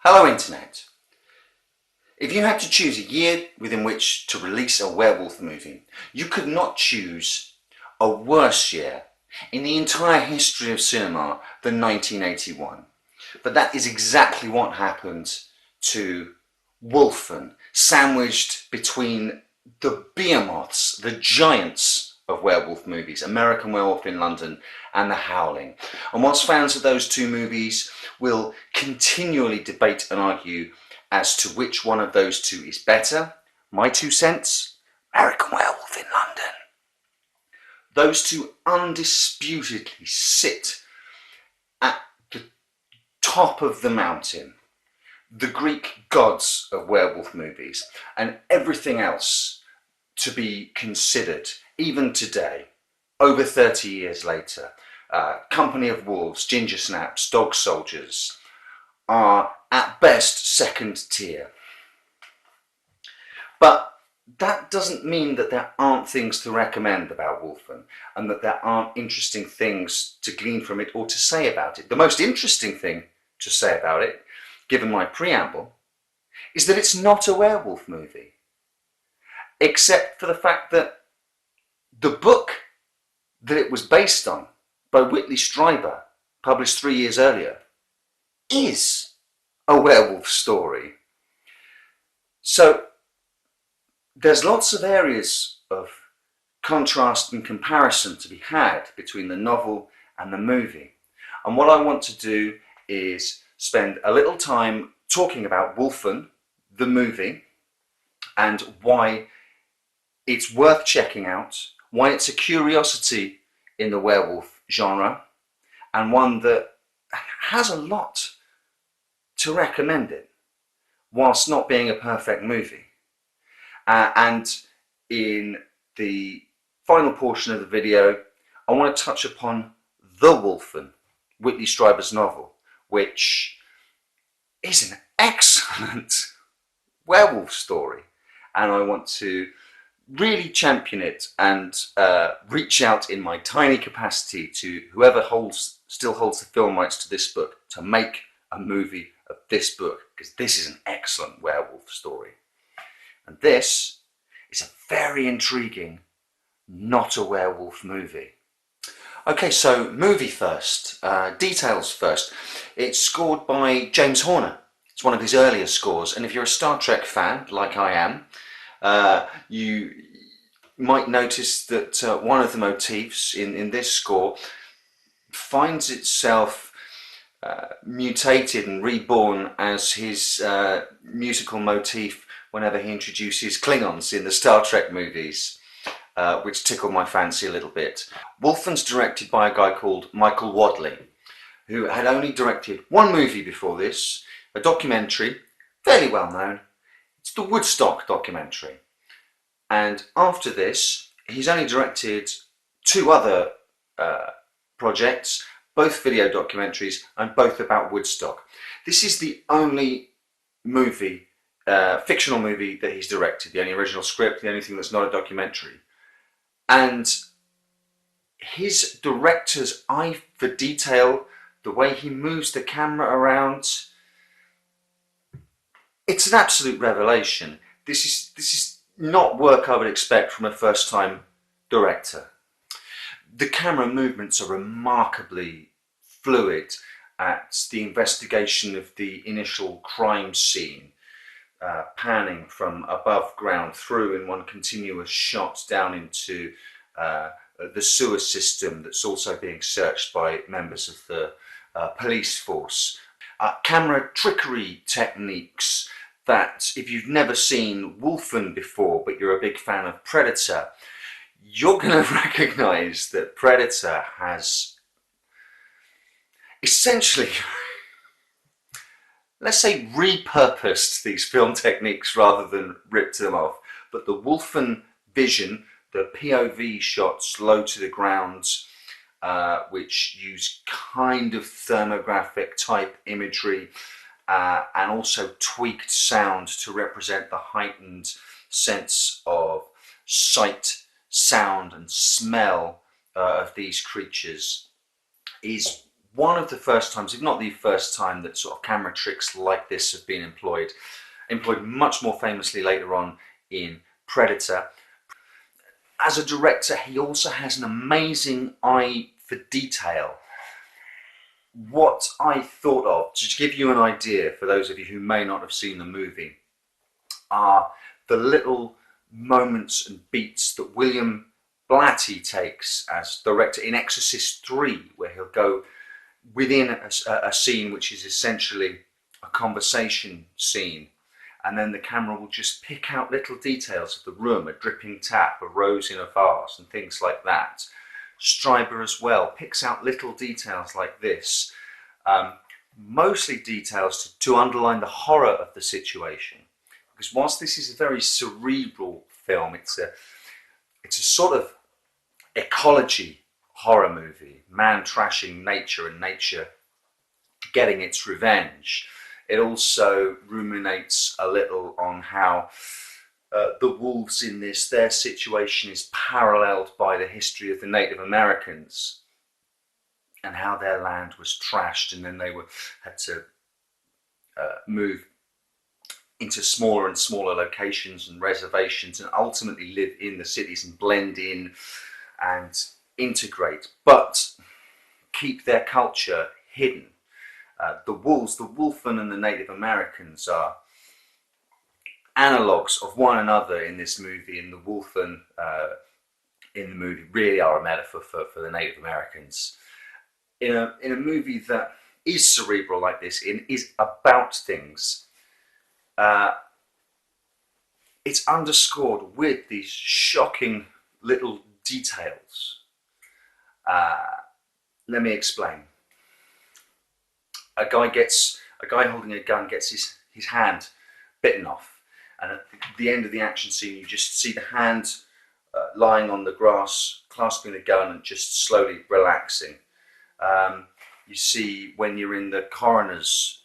Hello Internet. If you had to choose a year within which to release a werewolf movie, you could not choose a worse year in the entire history of cinema than 1981. But that is exactly what happened to Wolfen, sandwiched between the behemoths, the giants of werewolf movies, American Werewolf in London and The Howling. And whilst fans of those two movies will continually debate and argue as to which one of those two is better, my 2 cents, American Werewolf in London. Those two undisputedly sit at the top of the mountain, the Greek gods of werewolf movies, and everything else to be considered, even today, over 30 years later. Company of Wolves, Ginger Snaps, Dog Soldiers are at best second tier. But that doesn't mean that there aren't things to recommend about Wolfen and that there aren't interesting things to glean from it or to say about it. The most interesting thing to say about it, given my preamble, is that it's not a werewolf movie, except for the fact that the book that it was based on, by Whitley Strieber, published 3 years earlier, is a werewolf story. So there's lots of areas of contrast and comparison to be had between the novel and the movie. And what I want to do is spend a little time talking about Wolfen, the movie, and why it's worth checking out, why it's a curiosity in the werewolf genre, and one that has a lot to recommend it, whilst not being a perfect movie. And in the final portion of the video, I want to touch upon The Wolfen, Whitley Strieber's novel, which is an excellent werewolf story. And I want to really champion it and reach out in my tiny capacity to whoever still holds the film rights to this book to make a movie of this book, because this is an excellent werewolf story. And this is a very intriguing, not a werewolf movie. Okay, so movie first, details first. It's scored by James Horner. It's one of his earlier scores, and if you're a Star Trek fan, like I am, you might notice that one of the motifs in this score finds itself mutated and reborn as his musical motif whenever he introduces Klingons in the Star Trek movies, which tickle my fancy a little bit. Wolfen's directed by a guy called Michael Wadley, who had only directed one movie before this, a documentary, fairly well known. It's the Woodstock documentary. And after this, he's only directed 2 other projects, both video documentaries and both about Woodstock. This is the only movie, fictional movie that he's directed, the only original script, the only thing that's not a documentary. And his director's eye for detail, the way he moves the camera around, it's an absolute revelation. This is not work I would expect from a first-time director. The camera movements are remarkably fluid at the investigation of the initial crime scene, panning from above ground through in one continuous shot down into the sewer system that's also being searched by members of the police force. Camera trickery techniques that, if you've never seen Wolfen before but you're a big fan of Predator, you're going to recognise that Predator has essentially, let's say, repurposed these film techniques rather than ripped them off. But the Wolfen vision, the POV shots low to the ground, which use kind of thermographic type imagery, and also tweaked sound to represent the heightened sense of sight, sound and smell of these creatures, is one of the first times, if not the first time, that sort of camera tricks like this have been employed much more famously later on in Predator. As a director, he also has an amazing eye for detail. What I thought of, to give you an idea for those of you who may not have seen the movie, are the little moments and beats that William Blatty takes as director in Exorcist 3, where he'll go within a scene which is essentially a conversation scene, and then the camera will just pick out little details of the room, a dripping tap, a rose in a vase, and things like that. Stryber as well picks out little details like this, mostly details to underline the horror of the situation. Because whilst this is a very cerebral film, it's a sort of ecology horror movie, man trashing nature and nature getting its revenge. It also ruminates a little on how the wolves in this, their situation is paralleled by the history of the Native Americans and how their land was trashed, and then they had to move into smaller and smaller locations and reservations and ultimately live in the cities and blend in and integrate, but keep their culture hidden. The wolves, the Wolfen and the Native Americans, are analogues of one another in this movie, and the Wolfen in the movie really are a metaphor for the Native Americans. In a movie that is cerebral like this, is about things, it's underscored with these shocking little details. Let me explain. A guy holding a gun gets his hand bitten off, and at the end of the action scene, you just see the hand lying on the grass, clasping the gun and just slowly relaxing. You see when you're in the coroner's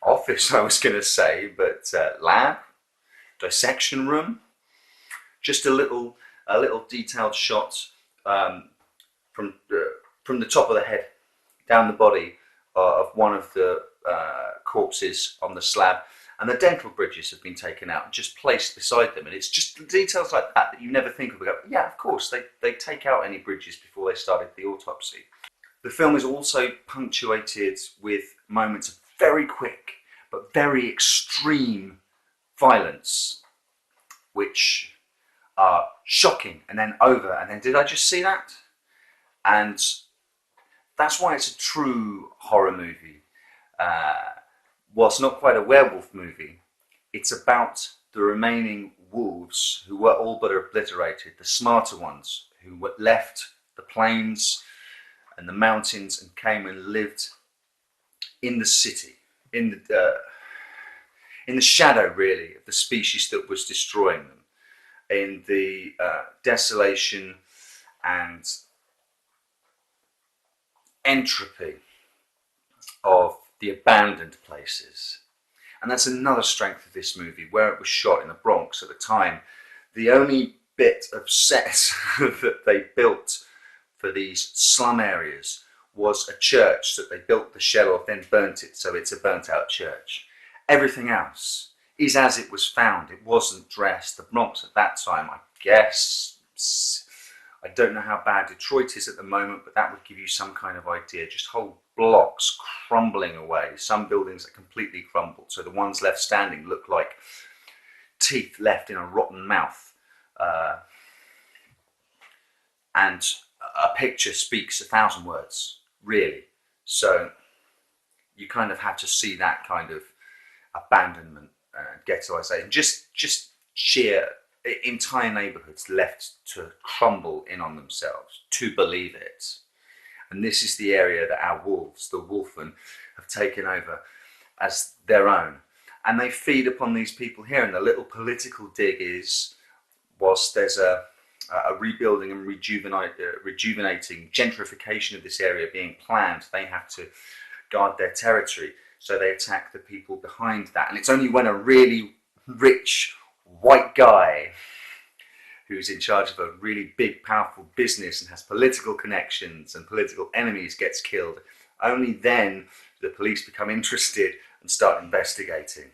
office, I was going to say, but lab, dissection room, just a little detailed shot from the top of the head down the body of one of the corpses on the slab, and the dental bridges have been taken out and just placed beside them. And it's just details like that you never think of. Yeah, of course, they take out any bridges before they started the autopsy. The film is also punctuated with moments of very quick but very extreme violence, which are shocking and then over, and then did I just see that? And that's why it's a true horror movie. Whilst not quite a werewolf movie, it's about the remaining wolves who were all but obliterated, the smarter ones who left the plains and the mountains and came and lived in the city, in the shadow really of the species that was destroying them, in the desolation and entropy of the abandoned places. And that's another strength of this movie, where it was shot in the Bronx at the time. The only bit of set that they built for these slum areas was a church that they built the shell of, then burnt it, so it's a burnt out church. Everything else is as it was found. It wasn't dressed. The Bronx at that time, I guess, I don't know how bad Detroit is at the moment, but that would give you some kind of idea. Just whole blocks crumbling away. Some buildings are completely crumbled, so the ones left standing look like teeth left in a rotten mouth. And a picture speaks 1,000 words, really. So you kind of have to see that kind of abandonment, ghettoization, just sheer entire neighborhoods left to crumble in on themselves to believe it. And this is the area that our wolves, the Wolfen, have taken over as their own. And they feed upon these people here. And the little political dig is, whilst there's a rebuilding and rejuvenating gentrification of this area being planned, they have to guard their territory. So they attack the people behind that. And it's only when a really rich white guy who's in charge of a really big, powerful business and has political connections and political enemies gets killed. Only then do the police become interested and start investigating.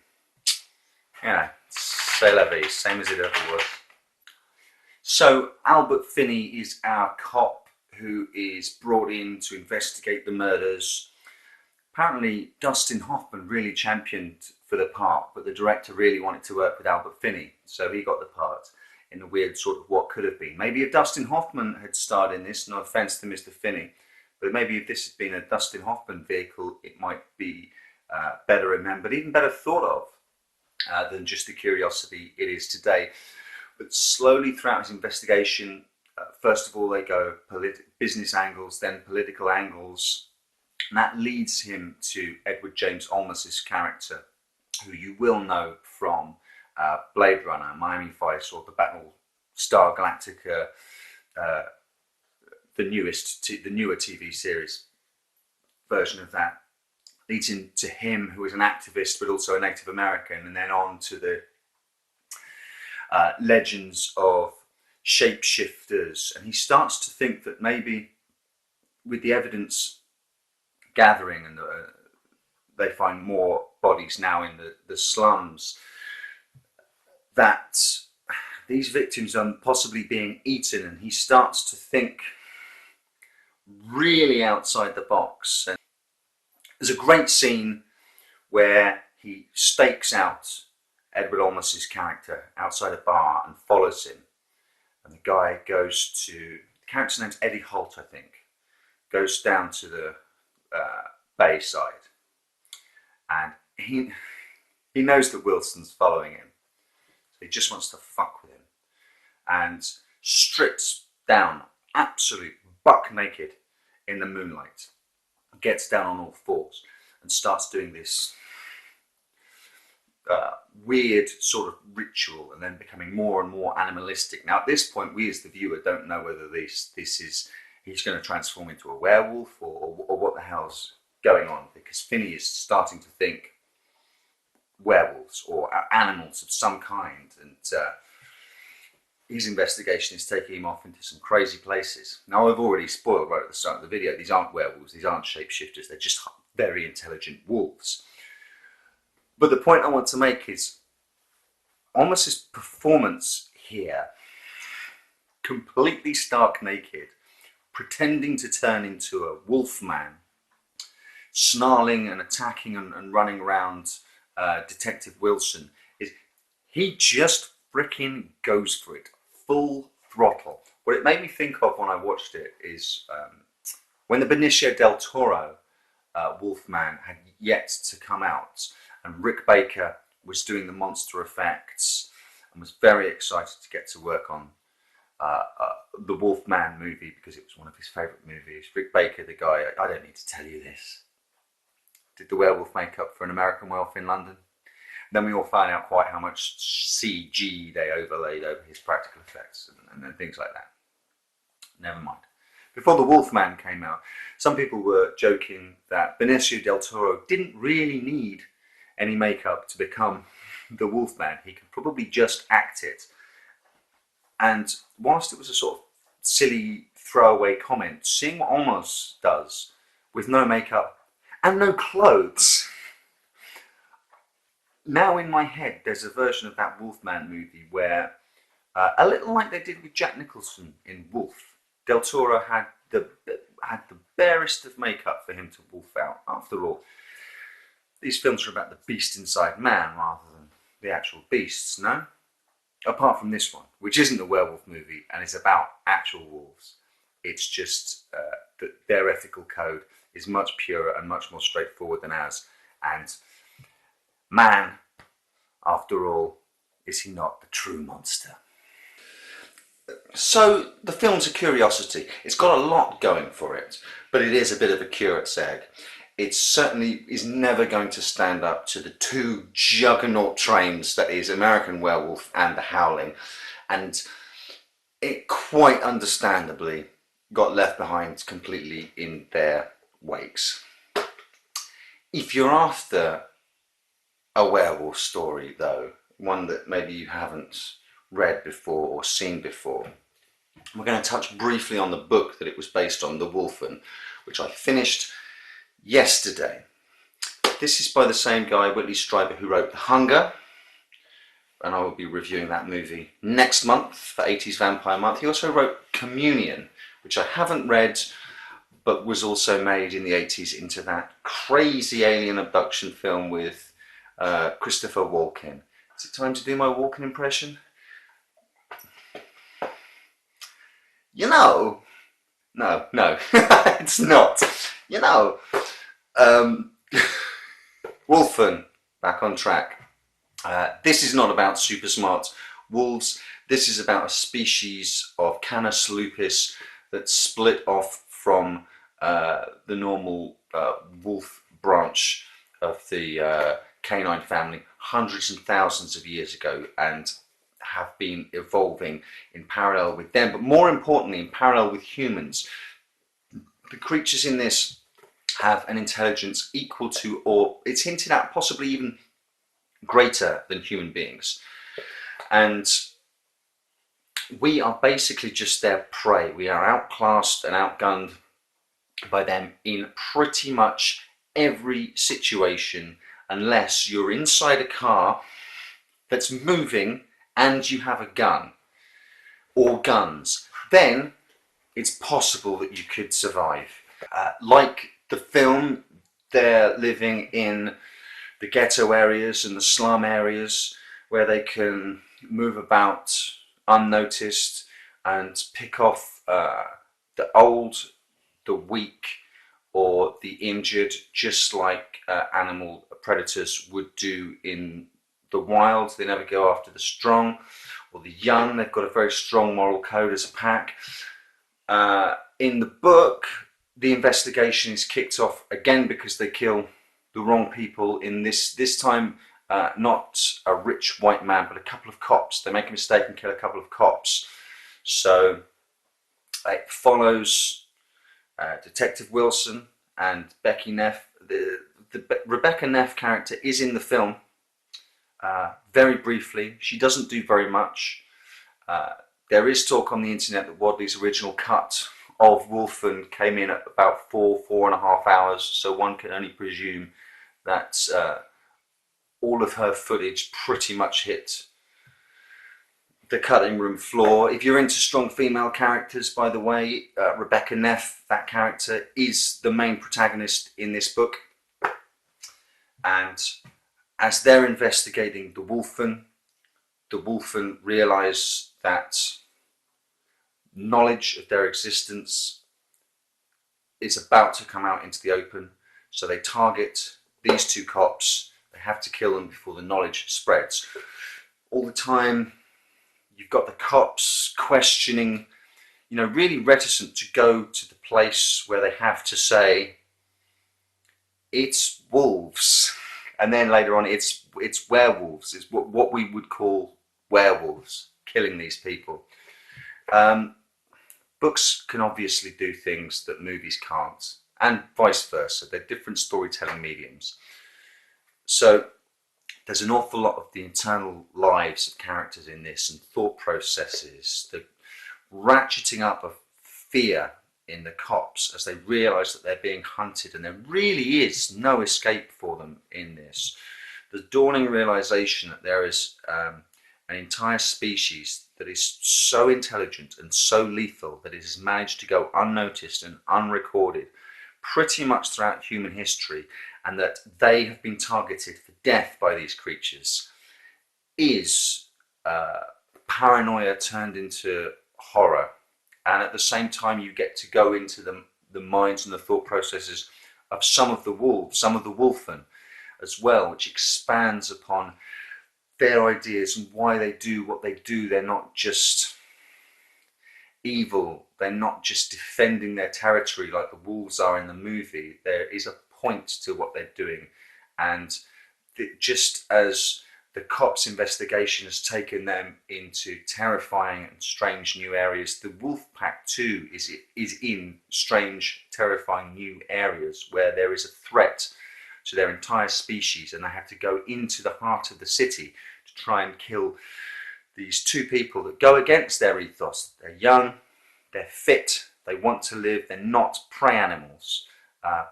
Yeah, c'est la vie, same as it ever was. So Albert Finney is our cop who is brought in to investigate the murders. Apparently Dustin Hoffman really championed for the part, but the director really wanted to work with Albert Finney, so he got the part in a weird sort of what could have been. Maybe if Dustin Hoffman had starred in this, no offence to Mr. Finney, but maybe if this had been a Dustin Hoffman vehicle, it might be better remembered, even better thought of than just the curiosity it is today. But slowly throughout his investigation, first of all they go business angles, then political angles, and that leads him to Edward James Olmos's character, who you will know from Blade Runner, Miami Vice, or the Battlestar Galactica, the newer TV series version of that. Leads into him, who is an activist but also a Native American, and then on to the legends of shapeshifters. And he starts to think that maybe with the evidence gathering, and they find more bodies now in the slums, that these victims are possibly being eaten, and he starts to think really outside the box. And there's a great scene where he stakes out Edward Olmos's character outside a bar and follows him, and the guy goes to, the character's name's Eddie Holt, I think, goes down to the Bayside, and he knows that Wilson's following him, so he just wants to fuck with him, and strips down absolute buck naked in the moonlight, gets down on all fours and starts doing this weird sort of ritual, and then becoming more and more animalistic. Now at this point we as the viewer don't know whether this is he's going to transform into a werewolf or what the hell's going on, because Finney is starting to think werewolves or animals of some kind, and his investigation is taking him off into some crazy places. Now I've already spoiled right at the start of the video, these aren't werewolves, these aren't shapeshifters, they're just very intelligent wolves. But the point I want to make is Olmos's performance here, completely stark naked, pretending to turn into a wolf man, snarling and attacking and running around Detective Wilson, is he just fricking goes for it, full throttle. What it made me think of when I watched it is when the Benicio del Toro Wolfman had yet to come out, and Rick Baker was doing the monster effects and was very excited to get to work on the Wolfman movie because it was one of his favourite movies. Rick Baker, the guy, I don't need to tell you this, did the werewolf makeup for An American Werewolf in London. Then we all found out quite how much CG they overlaid over his practical effects and things like that. Never mind. Before the Wolfman came out, some people were joking that Benicio del Toro didn't really need any makeup to become the Wolfman. He could probably just act it. And whilst it was a sort of silly throwaway comment, seeing what Olmos does with no makeup and no clothes, now in my head there's a version of that Wolfman movie where, a little like they did with Jack Nicholson in Wolf, Del Toro had the barest of makeup for him to wolf out. After all, these films are about the beast inside man rather than the actual beasts, no? Apart from this one, which isn't a werewolf movie and is about actual wolves. It's just that their ethical code is much purer and much more straightforward than ours. And man, after all, is he not the true monster? So the film's a curiosity. It's got a lot going for it, but it is a bit of a curate's egg. It certainly is never going to stand up to the two juggernaut trains that is American Werewolf and The Howling, and it quite understandably got left behind completely in their wakes. If you're after a werewolf story though, one that maybe you haven't read before or seen before. We're going to touch briefly on the book that it was based on, The Wolfen, which I finished yesterday. This is by the same guy, Whitley Strieber, who wrote The Hunger, and I will be reviewing that movie next month for 80s Vampire Month. He also wrote Communion, which I haven't read, but was also made in the 80s into that crazy alien abduction film with Christopher Walken. Is it time to do my Walken impression? You know, no, it's not. You know, Wolfen, back on track. This is not about super smart wolves. This is about a species of Canis lupus that split off from the normal wolf branch of the canine family hundreds and thousands of years ago, and have been evolving in parallel with them, but more importantly in parallel with humans. The creatures in this have an intelligence equal to, or it's hinted at, possibly even greater than human beings. And we are basically just their prey. We are outclassed and outgunned by them in pretty much every situation, unless you're inside a car that's moving and you have a gun or guns. Then it's possible that you could survive. Like the film, they're living in the ghetto areas and the slum areas where they can move about unnoticed and pick off the old, the weak, or the injured, just like animal predators would do in the wild. They never go after the strong or the young. They've got a very strong moral code as a pack. In the book, the investigation is kicked off again because they kill the wrong people. In this time, not a rich white man, but a couple of cops. They make a mistake and kill a couple of cops. So it follows Detective Wilson and Becky Neff. The Rebecca Neff character is in the film very briefly. She doesn't do very much. There is talk on the internet that Wadley's original cut of Wolfen came in at about 4.5 hours, so one can only presume that all of her footage pretty much hit the cutting room floor. If you're into strong female characters, by the way, Rebecca Neff, that character, is the main protagonist in this book. And as they're investigating the Wolfen realise that knowledge of their existence is about to come out into the open, so they target these two cops. They have to kill them before the knowledge spreads. All the time you've got the cops questioning, really reticent to go to the place where they have to say it's wolves, and then later on it's werewolves. It's what we would call werewolves killing these people. Books can obviously do things that movies can't, and vice versa. They're different storytelling mediums. So there's an awful lot of the internal lives of characters in this, and thought processes, the ratcheting up of fear in the cops as they realise that they're being hunted, and there really is no escape for them in this. The dawning realisation that there is an entire species that is so intelligent and so lethal that it has managed to go unnoticed and unrecorded pretty much throughout human history, and that they have been targeted for death by these creatures, is paranoia turned into horror. And at the same time, you get to go into the minds and the thought processes of some of the wolves, some of the Wolfen as well, which expands upon their ideas and why they do what they do. They're not just evil. They're not just defending their territory like the wolves are in the movie. There is a point to what they're doing. And just as the cops' investigation has taken them into terrifying and strange new areas, the wolf pack too is in strange, terrifying new areas where there is a threat to their entire species, and they have to go into the heart of the city to try and kill these two people that go against their ethos. They're young, they're fit, they want to live, they're not prey animals,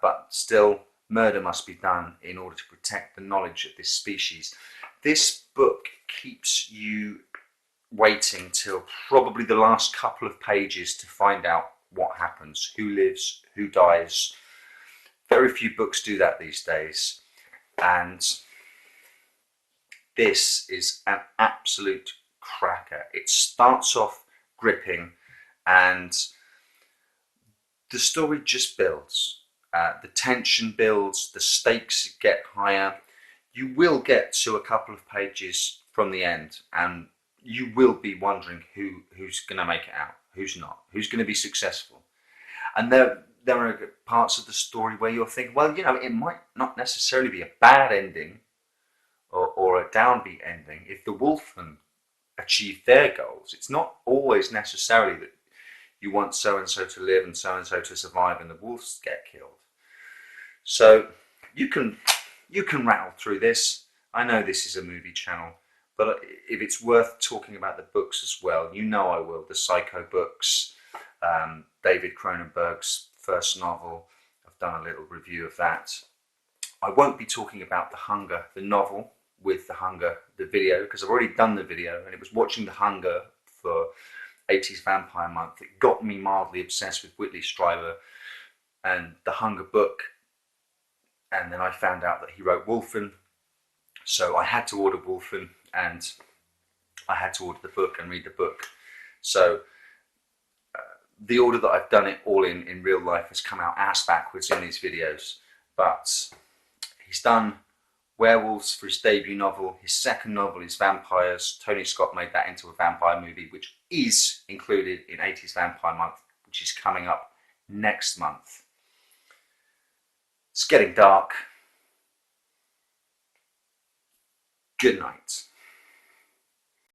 but still murder must be done in order to protect the knowledge of this species. This book keeps you waiting till probably the last couple of pages to find out what happens, who lives, who dies. Very few books do that these days, and this is an absolute cracker. It starts off gripping, and the story just builds. The tension builds, the stakes get higher. You will get to a couple of pages from the end, and you will be wondering who's going to make it out, who's not, who's going to be successful. And there are parts of the story where you're thinking, well, you know, it might not necessarily be a bad ending or a downbeat ending if the Wolfen achieve their goals. It's not always necessarily that you want so-and-so to live and so-and-so to survive and the wolves get killed. So you can rattle through this. I know this is a movie channel, but if it's worth talking about the books as well, you know I will. The Psycho books, David Cronenberg's first novel, I've done a little review of that. I won't be talking about The Hunger, the novel, with The Hunger, the video, because I've already done the video, and it was watching The Hunger for 80s Vampire Month that got me mildly obsessed with Whitley Strieber and The Hunger book. And then I found out that he wrote Wolfen, so I had to order Wolfen, and I had to order the book and read the book. So the order that I've done it all in real life has come out ass backwards in these videos. But he's done werewolves for his debut novel. His second novel is vampires. Tony Scott made that into a vampire movie, which is included in 80s Vampire Month, which is coming up next month. It's getting dark. Good night.